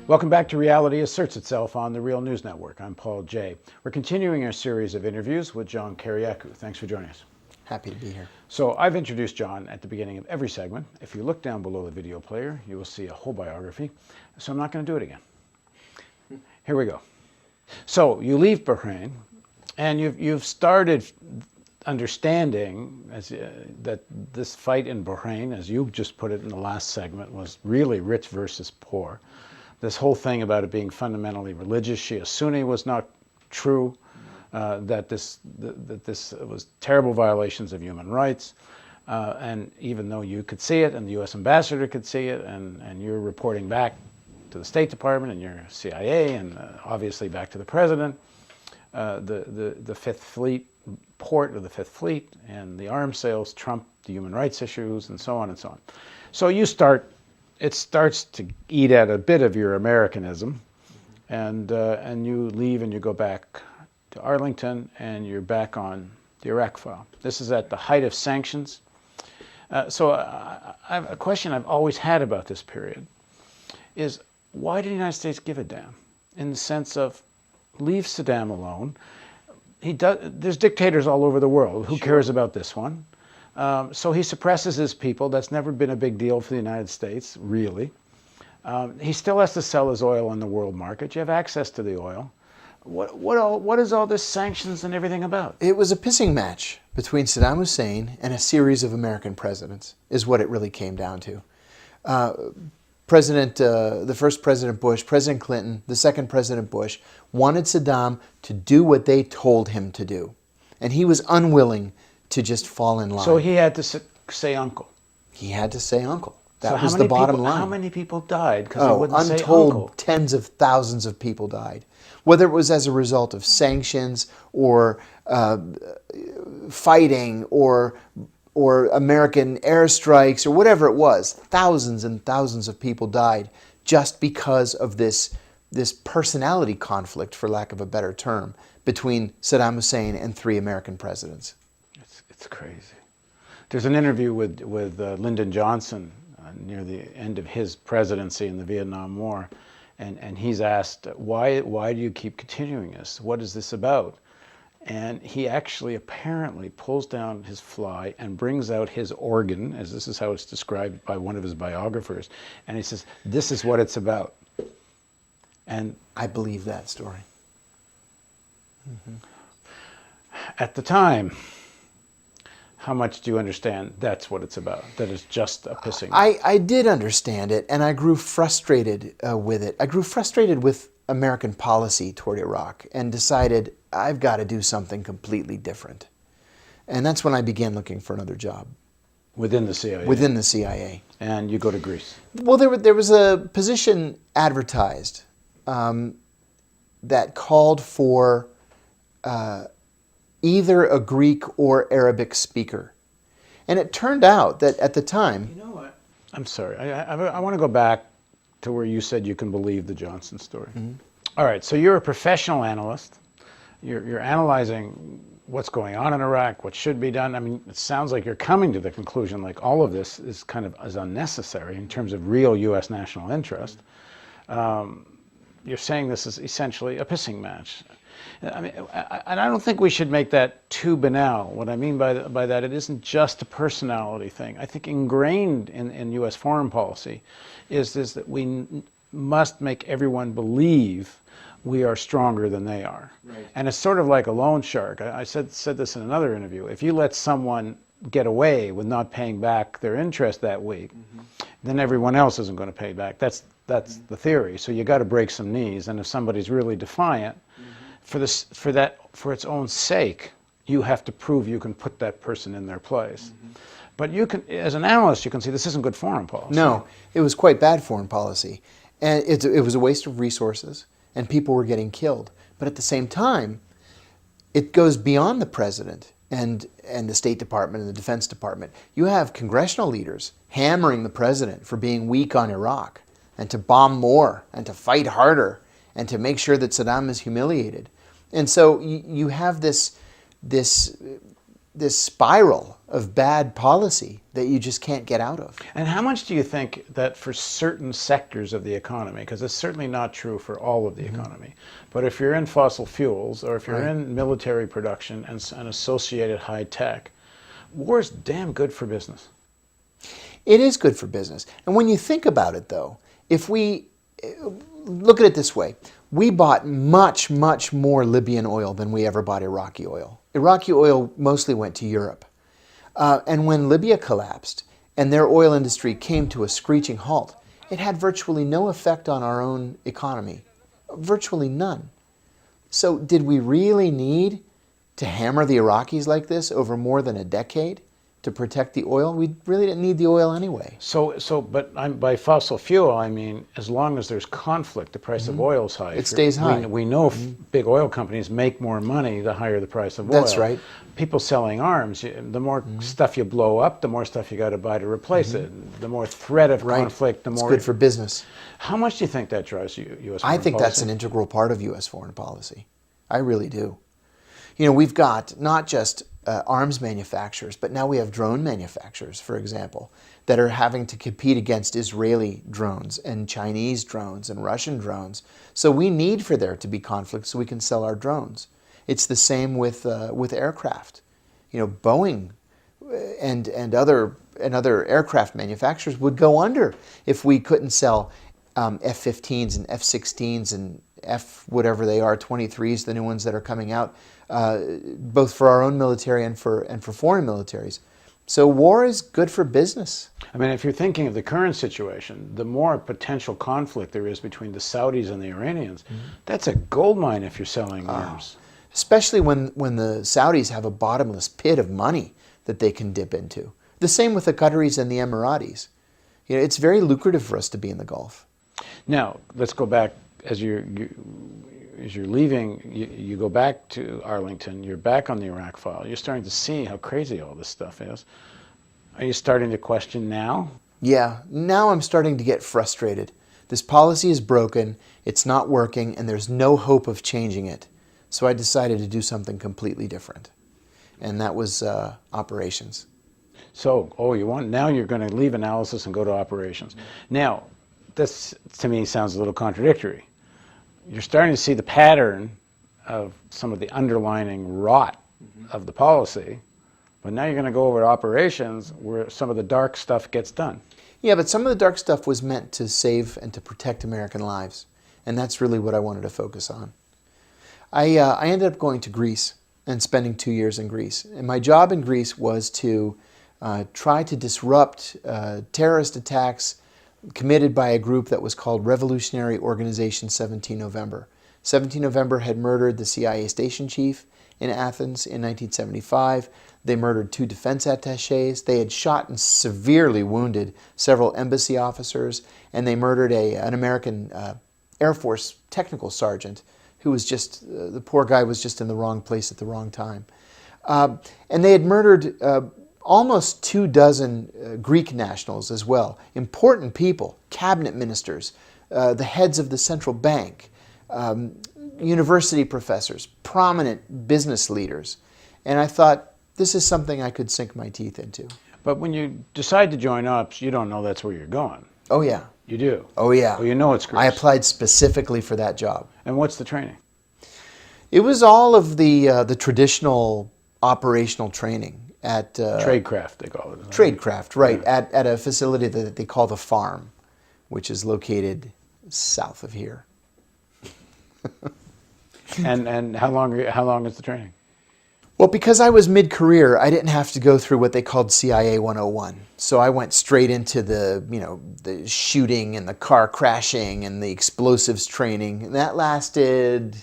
Welcome back to Reality Asserts Itself on the Real News Network. I'm Paul Jay. We're continuing our series of interviews with John Kiriakou. Thanks for joining us. Happy to be here. So I've introduced John at the beginning of every segment. If you look down below the video player, you will see a whole biography. So I'm not going to do it again. Here we go. So you leave Bahrain, and you've started understanding that this fight in Bahrain, as you just put it in the last segment, was really rich versus poor. This whole thing about it being fundamentally religious, Shia Sunni, was not true. That this was terrible violations of human rights, and even though you could see it, and the U.S. ambassador could see it, and you're reporting back to the State Department and your CIA, and obviously back to the president, the Fifth Fleet port of the Fifth Fleet and the arms sales trump the human rights issues, and so on and so on. So it starts to eat at a bit of your Americanism, and you leave and you go back to Arlington, and you're back on the Iraq file. This is at the height of sanctions. So I have a question I've always had about this period is, why did the United States give a damn? In the sense of, leave Saddam alone. There's dictators all over the world. Who cares about this one? So he suppresses his people. That's never been a big deal for the United States, really. He still has to sell his oil on the world market. You have access to the oil. What is all this sanctions and everything about? It was a pissing match between Saddam Hussein and a series of American presidents, is what it really came down to. The first President Bush, President Clinton, the second President Bush wanted Saddam to do what they told him to do. And he was unwilling to just fall in line. So he had to say uncle. He had to say uncle. That So was the bottom line. How many people died because he wouldn't say untold uncle? Tens of thousands of people died. Whether it was as a result of sanctions or fighting or American airstrikes or whatever it was, thousands and thousands of people died just because of this personality conflict, for lack of a better term, between Saddam Hussein and three American presidents. It's crazy. There's an interview with Lyndon Johnson near the end of his presidency in the Vietnam War, and he's asked, why do you keep continuing this? What is this about? And he actually apparently pulls down his fly and brings out his organ, as this is how it's described by one of his biographers, and he says, this is what it's about. And I believe that story. At the time, how much do you understand that's what it's about? That it's just a pissing. I did understand it, and I grew frustrated with it. I grew frustrated with American policy toward Iraq and decided I've got to do something completely different. And that's when I began looking for another job. Within the CIA? Within the CIA. And you go to Greece? Well, there was a position advertised that called for either a Greek or Arabic speaker. And it turned out that at the time... You know what? I'm sorry. I want to go back to where you said you can believe the Johnson story. Mm-hmm. All right, so you're a professional analyst. You're analyzing what's going on in Iraq, what should be done. I mean, it sounds like you're coming to the conclusion like all of this is kind of unnecessary in terms of real U.S. national interest. You're saying this is essentially a pissing match. I mean, and I don't think we should make that too banal. What I mean by that, it isn't just a personality thing. I think ingrained in U.S. foreign policy is that we must make everyone believe we are stronger than they are. Right. And it's sort of like a loan shark. I said this in another interview. If you let someone get away with not paying back their interest that week, then everyone else isn't going to pay back. That's the theory. So you got to break some knees. And if somebody's really defiant, for its own sake, you have to prove you can put that person in their place. But you can, as an analyst, you can see this isn't good foreign policy. No, it was quite bad foreign policy. And it was a waste of resources, and people were getting killed. But at the same time, it goes beyond the president and the State Department and the Defense Department. You have congressional leaders hammering the president for being weak on Iraq and to bomb more and to fight harder and to make sure that Saddam is humiliated. And so you have this this spiral of bad policy that you just can't get out of. And how much do you think that for certain sectors of the economy, because it's certainly not true for all of the economy, but if you're in fossil fuels or if you're in military production and associated high tech, war is damn good for business. It is good for business. And when you think about it, though, if we look at it this way, we bought much, much more Libyan oil than we ever bought Iraqi oil. Iraqi oil mostly went to Europe. And when Libya collapsed and their oil industry came to a screeching halt, it had virtually no effect on our own economy. Virtually none. So did we really need to hammer the Iraqis like this over more than a decade to protect the oil? We really didn't need the oil anyway. But by fossil fuel, I mean, as long as there's conflict, the price of oil is high. It stays high. We know big oil companies make more money the higher the price of oil. That's right. People selling arms, the more stuff you blow up, the more stuff you got to buy to replace it. The more threat of conflict, the more... It's good for business. How much do you think that drives U.S. foreign I think policy? that's an integral part of U.S. foreign policy. I really do. You know, we've got not just arms manufacturers, but now we have drone manufacturers, for example, that are having to compete against Israeli drones and Chinese drones and Russian drones. So we need for there to be conflict so we can sell our drones. It's the same with aircraft. You know, Boeing and other aircraft manufacturers would go under if we couldn't sell F-15s and F-16s and whatever they are, 23s, the new ones that are coming out, both for our own military and for foreign militaries. So war is good for business. I mean, if you're thinking of the current situation, the more potential conflict there is between the Saudis and the Iranians, that's a goldmine if you're selling arms. Especially when the Saudis have a bottomless pit of money that they can dip into. The same with the Qataris and the Emiratis. You know, it's very lucrative for us to be in the Gulf. Now, let's go back. As you're leaving, you go back to Arlington, you're back on the Iraq file, you're starting to see how crazy all this stuff is. Are you starting to question now? Yeah, now I'm starting to get frustrated. This policy is broken, it's not working, and there's no hope of changing it. So I decided to do something completely different. And that was operations. So, now you're going to leave analysis and go to operations. Now, this to me sounds a little contradictory. You're starting to see the pattern of some of the underlining rot of the policy, but now you're going to go over to operations where some of the dark stuff gets done. Yeah, but some of the dark stuff was meant to save and to protect American lives, and that's really what I wanted to focus on. I ended up going to Greece and spending 2 years in Greece, and my job in Greece was to try to disrupt terrorist attacks committed by a group that was called Revolutionary Organization 17 November. 17 November had murdered the CIA station chief in Athens in 1975. They murdered 2 defense attachés. They had shot and severely wounded several embassy officers, and they murdered an American Air Force technical sergeant who was just, the poor guy was just in the wrong place at the wrong time. And they had murdered almost 24 Greek nationals as well. Important people, cabinet ministers, the heads of the central bank, university professors, prominent business leaders. And I thought, this is something I could sink my teeth into. But when you decide to join ops, you don't know that's where you're going. Oh yeah. You do? Oh yeah. Well, you know it's Greece. I applied specifically for that job. And what's the training? It was all of the traditional operational training at Tradecraft, they call it. Tradecraft, right? Yeah. At a facility that they call the Farm, which is located south of here. And how long is the training? Well, because I was mid-career, I didn't have to go through what they called CIA 101. So I went straight into the shooting and the car crashing and the explosives training. And that lasted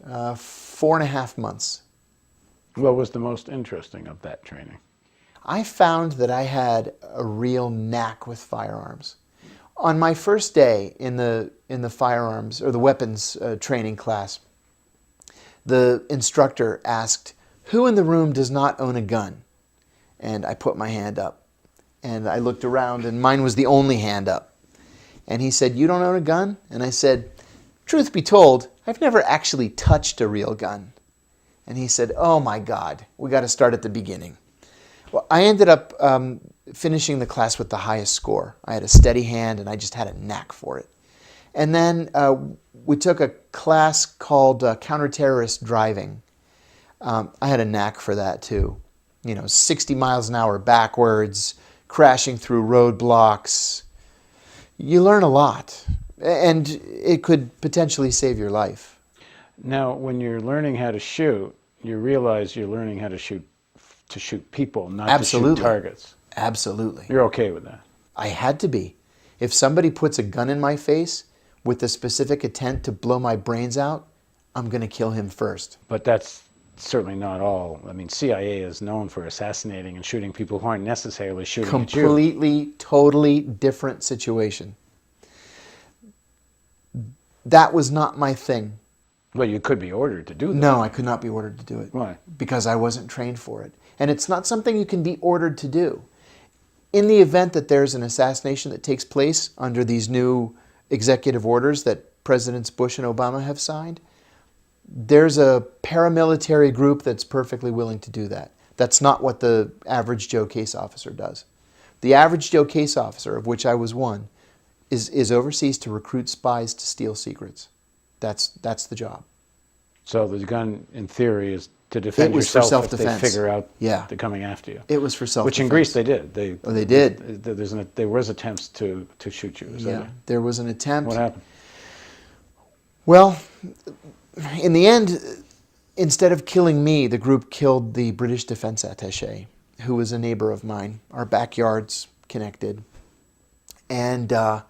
4.5 months. What was the most interesting of that training? I found that I had a real knack with firearms. On my first day in the firearms or the weapons training class, the instructor asked, "Who in the room does not own a gun?" And I put my hand up. And I looked around, and mine was the only hand up. And he said, "You don't own a gun?" And I said, "Truth be told, I've never actually touched a real gun." And he said, oh my God, we got to start at the beginning. Well, I ended up finishing the class with the highest score. I had a steady hand and I just had a knack for it. And then we took a class called counter-terrorist driving. I had a knack for that too. 60 miles an hour backwards, crashing through roadblocks. You learn a lot, and it could potentially save your life. Now, when you're learning how to shoot, you realize you're learning how to shoot people, not Absolutely. to shoot targets. Absolutely. You're okay with that? I had to be. If somebody puts a gun in my face with the specific intent to blow my brains out, I'm going to kill him first. But that's certainly not all. I mean, CIA is known for assassinating and shooting people who aren't necessarily shooting at you. Completely, totally different situation. That was not my thing. Well, you could be ordered to do that. No, I could not be ordered to do it. Why? Because I wasn't trained for it. And it's not something you can be ordered to do. In the event that there's an assassination that takes place under these new executive orders that Presidents Bush and Obama have signed, there's a paramilitary group that's perfectly willing to do that. That's not what the average Joe case officer does. The average Joe case officer, of which I was one, is overseas to recruit spies to steal secrets. That's the job. So the gun, in theory, is to defend It was for yourself if they self-defense. figure out Yeah. they're coming after you. It was for self-defense. Which in Greece they did. They did. There was attempts to shoot you. Is that Yeah, it? there was an attempt. What happened? Well, in the end, instead of killing me, the group killed the British defense attaché, who was a neighbor of mine. Our backyards connected. And I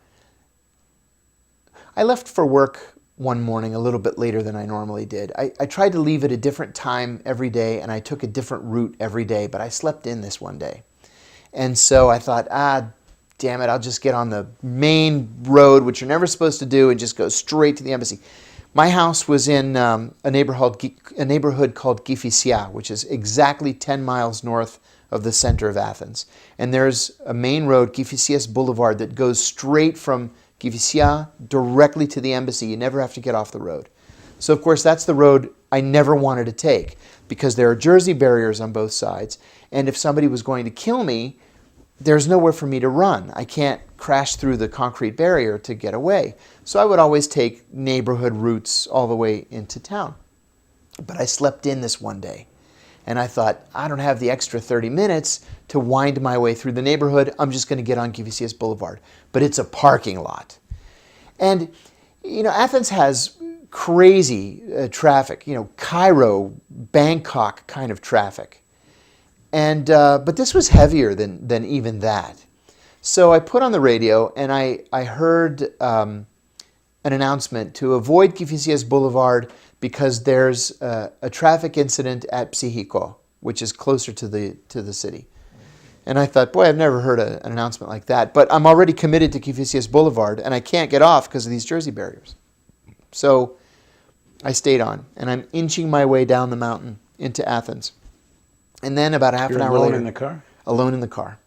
left for work one morning a little bit later than I normally did. I tried to leave at a different time every day, and I took a different route every day, but I slept in this one day. And so I thought, damn it, I'll just get on the main road, which you're never supposed to do, and just go straight to the embassy. My house was in a neighborhood called Kifisia, which is exactly 10 miles north of the center of Athens. And there's a main road, Kifisias Boulevard, that goes straight from Kifisia directly to the embassy. You never have to get off the road. So, of course, that's the road I never wanted to take because there are Jersey barriers on both sides. And if somebody was going to kill me, there's nowhere for me to run. I can't crash through the concrete barrier to get away. So I would always take neighborhood routes all the way into town. But I slept in this one day. And I thought, I don't have the extra 30 minutes to wind my way through the neighborhood. I'm just going to get on Kifisias Boulevard. But it's a parking lot. And, Athens has crazy traffic, Cairo, Bangkok kind of traffic. And but this was heavier than even that. So I put on the radio and I heard an announcement to avoid Kifisias Boulevard because there's a traffic incident at Psychiko, which is closer to the city. And I thought, boy, I've never heard an announcement like that. But I'm already committed to Kifisias Boulevard, and I can't get off because of these Jersey barriers. So I stayed on, and I'm inching my way down the mountain into Athens. And then about half an hour later... Alone in the car? Alone in the car.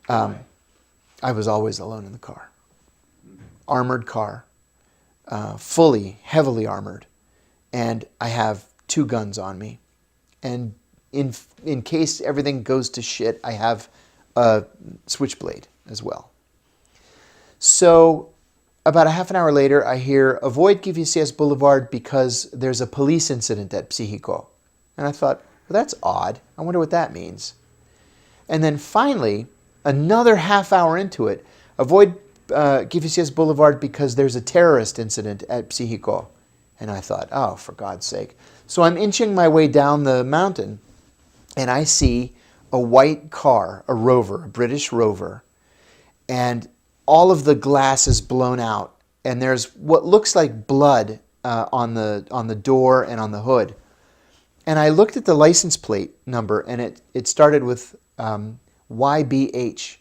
I was always alone in the car. Armored car. Fully, heavily armored. And I have 2 guns on me. And in case everything goes to shit, I have a switchblade as well. So about a half an hour later, I hear, avoid Kifisias Boulevard because there's a police incident at Psychiko. And I thought, well, that's odd. I wonder what that means. And then finally, another half hour into it, avoid Kifisias Boulevard because there's a terrorist incident at Psychiko. And I thought, oh, for God's sake. So I'm inching my way down the mountain, and I see a white car, a Rover, a British Rover, and all of the glass is blown out, and there's what looks like blood on the door and on the hood. And I looked at the license plate number, and it started with YBH.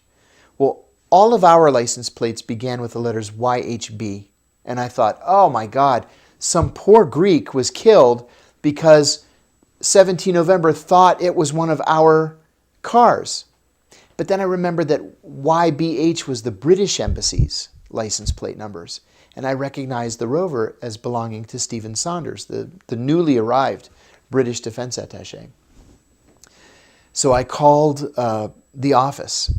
Well, all of our license plates began with the letters YHB, and I thought, oh my God, some poor Greek was killed because 17 November thought it was one of our cars. But then I remembered that YBH was the British Embassy's license plate numbers. And I recognized the Rover as belonging to Stephen Saunders, the newly arrived British defense attaché. So I called the office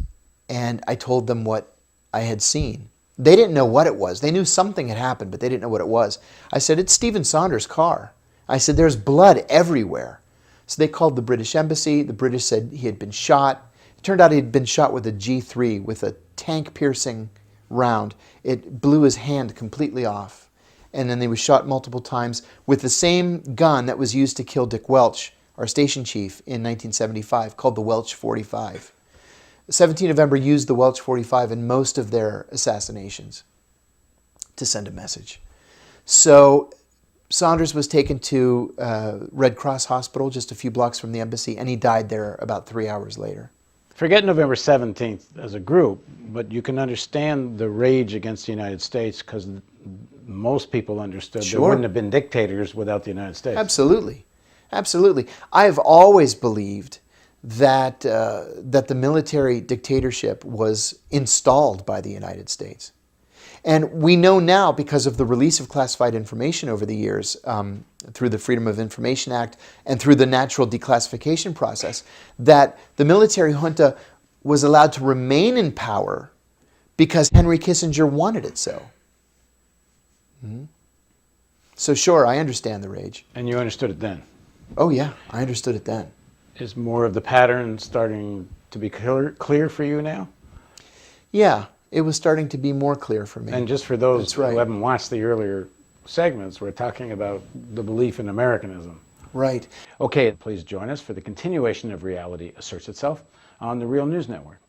and I told them what I had seen. They didn't know what it was. They knew something had happened, but they didn't know what it was. I said, it's Stephen Saunders' car. I said, there's blood everywhere. So they called the British embassy. The British said he had been shot. It turned out he had been shot with a G3, with a tank-piercing round. It blew his hand completely off. And then he was shot multiple times with the same gun that was used to kill Dick Welch, our station chief, in 1975, called the Welch 45. 17 November used the Welch 45 in most of their assassinations to send a message. So Saunders was taken to Red Cross Hospital just a few blocks from the embassy, and he died there about 3 hours later. Forget November 17th as a group, but you can understand the rage against the United States because most people understood there wouldn't have been dictators without the United States. Absolutely. Absolutely. I've always believed that, that the military dictatorship was installed by the United States. And we know now, because of the release of classified information over the years, through the Freedom of Information Act and through the natural declassification process, that the military junta was allowed to remain in power because Henry Kissinger wanted it so. Mm-hmm. So sure, I understand the rage. And you understood it then? Oh yeah, I understood it then. Is more of the pattern starting to be clear for you now? Yeah, it was starting to be more clear for me. And just for those That's right. who haven't watched the earlier segments, we're talking about the belief in Americanism. Right. Okay, please join us for the continuation of Reality Asserts Itself on the Real News Network.